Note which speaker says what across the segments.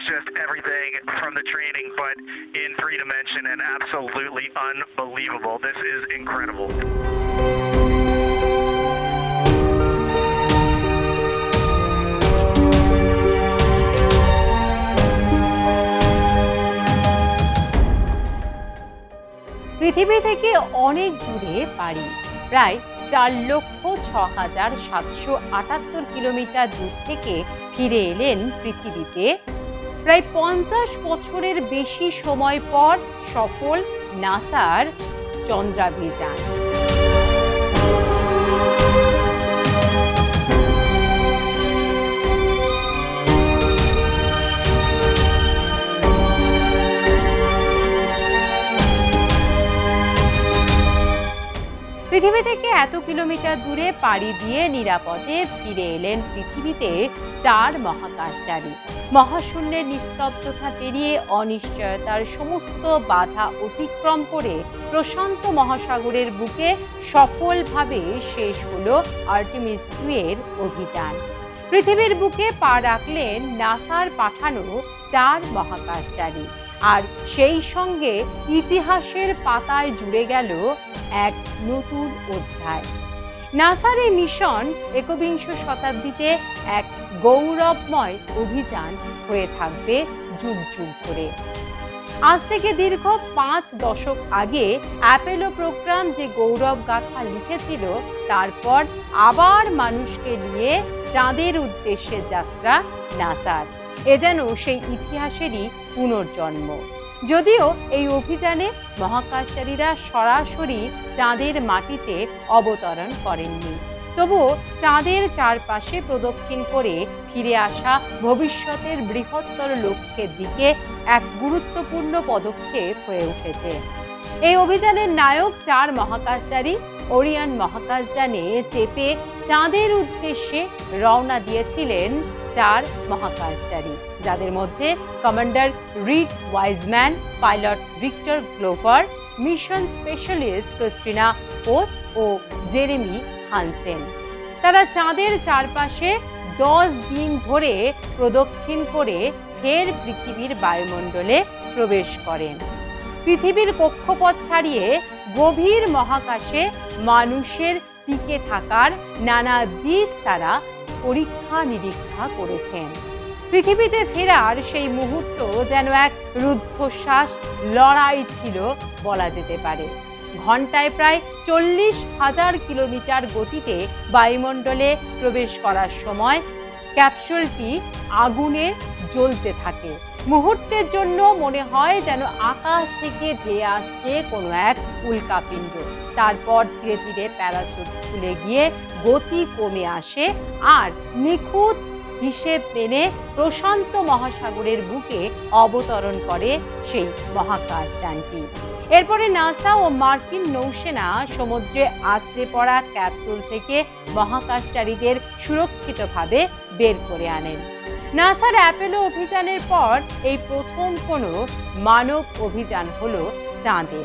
Speaker 1: It's just everything from the training, but in 3 dimension and absolutely unbelievable. This is incredible.
Speaker 2: পৃথিবী থেকে অনেক দূরে পাড়ি, প্রায় 4,06,778 কিলোমিটার দূর থেকে ফিরে এলেন পৃথিবীতে প্রায় 50 বছরের বেশি সময় পর সফল নাসার চন্দ্রাভিযান। পৃথিবী থেকে এত কিলোমিটার দূরে পাড়ি দিয়ে নিরাপদে ফিরে এলেন পৃথিবীতে 4 মহাকাশচারী। মহাশূন্যের নিস্তব্ধতা পেরিয়ে অনিশ্চয়তার সমস্ত বাধা অতিক্রম করে প্রশান্ত মহাসাগরের বুকে সফলভাবে শেষ হলো আর্টেমিস 2 এর অভিযান। পৃথিবীর বুকে পা রাখলেন নাসার পাঠানো 4 মহাকাশচারী, আর সেই সঙ্গে ইতিহাসের পাতায় জুড়ে গেল এক নতুন অধ্যায়। নাসার এই মিশন 21 শতাব্দীতে এক গৌরবময় অভিযান হয়ে থাকবে যুগ যুগ ধরে। আজ থেকে দীর্ঘ 5 দশক আগে অ্যাপোলো প্রোগ্রাম যে গৌরব গাথা লিখেছিল, তারপর আবার মানুষকে নিয়ে চাঁদের উদ্দেশ্যে যাত্রা নাসার। এ যেন সেই ইতিহাসেরই পুনর্জন্ম। যদিও এই অভিযানে মহাকাশচারীরা সরাসরি চাঁদের মাটিতে অবতরণ করেননি, তবুও চাঁদের চারপাশে প্রদক্ষিণ করে ফিরে আসা ভবিষ্যতের বৃহত্তর লক্ষ্যের দিকে এক গুরুত্বপূর্ণ পদক্ষেপ হয়ে উঠেছে। এই অভিযানের নায়ক 4 মহাকাশচারী ওরিয়ন মহাকাশযানে চেপে চাঁদের উদ্দেশ্যে রওনা দিয়েছিলেন 4 মহাকাশচারী, যাদের মধ্যে commander Reid Wiseman, pilot Victor Glover, mission specialist Christina পোথ ও জেরেমি হানসেন। তারা চাঁদের চারপাশে 10 দিন ধরে প্রদক্ষিণ করে ফের পৃথিবীর বায়ুমণ্ডলে প্রবেশ করেন। পৃথিবীর কক্ষপথ ছাড়িয়ে গভীর মহাকাশে মানুষের টিকে থাকার নানা দিক তারা পরীক্ষা নিরীক্ষা করেছেন। পৃথিবীতে ফেরার সেই মুহূর্ত যেন এক রুদ্ধশ্বাস লড়াই ছিল বলা যেতে পারে। ঘন্টায় প্রায় 40,000 কিলোমিটার গতিতে বায়ুমণ্ডলে প্রবেশ করার সময় ক্যাপসুলটি আগুনে জ্বলতে থাকে। মুহূর্তের জন্য মনে হয় যেন আকাশ থেকে ধেয়ে আসছে কোনো এক উল্কাপিণ্ড। তারপর ধীরে ধীরে প্যারাচুট খুলে গিয়ে গতি কমে আসে আর নিখুঁত হিসেব মেনে প্রশান্ত মহাসাগরের বুকে অবতরণ করে সেই মহাকাশযানটি। এরপরে নাসা ও মার্কিন নৌসেনা সমুদ্রে আছড়ে পড়া ক্যাপসুল থেকে মহাকাশচারীদের সুরক্ষিতভাবে বের করে আনেন। নাসার অ্যাপোলো অভিযানের পর এই প্রথম কোনো মানব অভিযান হলো চাঁদে।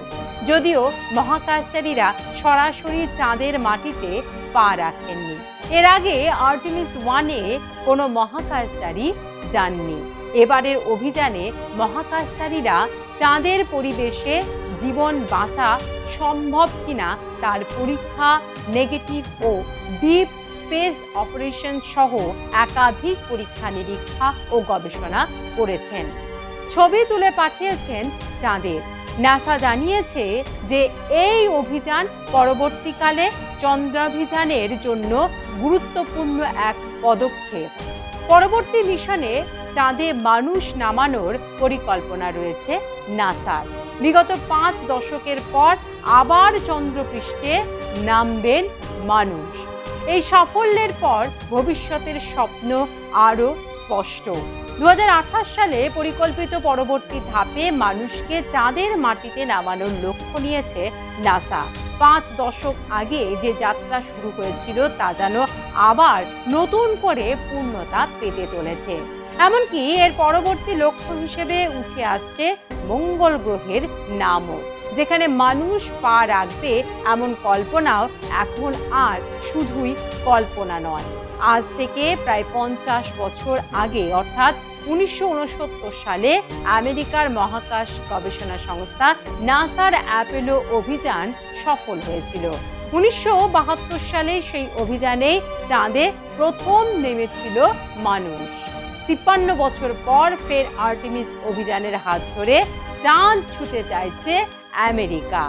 Speaker 2: যদিও মহাকাশচারীরা সরাসরি চাঁদের মাটিতে পা রাখেননি। এর আগে আর্টেমিস 1 এ কোনো মহাকাশচারী যাননি। এবারের অভিযানে মহাকাশচারীরা চাঁদের পরিবেশে জীবন বাঁচা সম্ভব কিনা তার পরীক্ষা, নেগেটিভ ও ডিপ স্পেস অপারেশন সহ একাধিক পরীক্ষা নিরীক্ষা ও গবেষণা করেছেন। ছবি তুলে পাঠিয়েছেন চাঁদের। নাসা জানিয়েছে যে এই অভিযান পরবর্তীকালে চন্দ্রাভিযানের জন্য গুরুত্বপূর্ণ এক পদক্ষেপ। পরবর্তী মিশনে চাঁদে মানুষ নামানোর পরিকল্পনা রয়েছে নাসার। বিগত 5 দশকের পর আবার চন্দ্রপৃষ্ঠে নামবেন মানুষ। এই সাফল্যের পর ভবিষ্যতের স্বপ্ন আরও স্পষ্ট। 2028 সালে পরিকল্পিত পরবর্তী ধাপে মানুষকে চাঁদের মাটিতে নামানোর লক্ষ্য নিয়েছে নাসা। 5 দশক আগে যে যাত্রা শুরু হয়েছিল তা যেন আবার নতুন করে পূর্ণতা পেতে চলেছে। এমনকি এর পরবর্তী লক্ষ্য হিসেবে উঠে আসছে মঙ্গল গ্রহের নামও, যেখানে মানুষ পা রাখবে এমন কল্পনাও এখন আর শুধুই কল্পনা নয়। আজ থেকে প্রায় 50 বছর আগে অর্থাৎ 1969 সালে আমেরিকার মহাকাশ গবেষণা সংস্থা নাসার অ্যাপোলো অভিযান সফল হয়েছিল। 1972 সালে সেই অভিযানে চাঁদে প্রথম নেমেছিল মানুষ। 53 বছর পর ফের আর্টেমিস অভিযানের হাত ধরে চাঁদ ছুঁতে চাইছে আমেরিকা।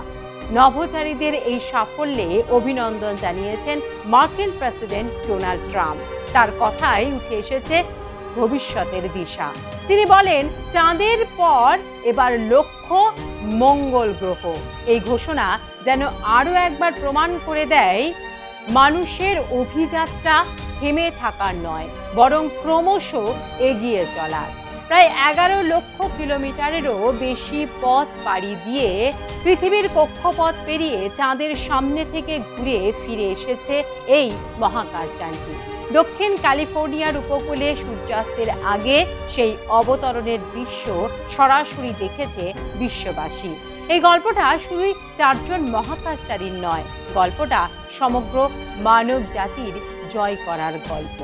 Speaker 2: নভোচারীদের এই সাফল্যে অভিনন্দন জানিয়েছেন মার্কিন প্রেসিডেন্ট ডোনাল্ড ট্রাম্প। তার কথায় উঠে এসেছে ভবিষ্যতের দিশা। তিনি বলেন, চাঁদের পর এবার লক্ষ্য মঙ্গল গ্রহ। এই ঘোষণা যেন আরও একবার প্রমাণ করে দেয় মানুষের অভিযাত্রা থেমে থাকার নয়, বরং ক্রমশ এগিয়ে চলার। প্রায় 11 লক্ষ কিলোমিটারেরও বেশি পথ পাড়ি দিয়ে পৃথিবীর কক্ষপথ পেরিয়ে চাঁদের সামনে থেকে ঘুরে ফিরে এসেছে এই মহাকাশযানটি। দক্ষিণ ক্যালিফোর্নিয়ার উপকূলে সূর্যাস্তের আগে সেই অবতরণের দৃশ্য সরাসরি দেখেছে বিশ্ববাসী। এই গল্পটা শুধুই 4 জন মহাকাশচারীর নয়, গল্পটা সমগ্র মানব জাতির জয় করার গল্প।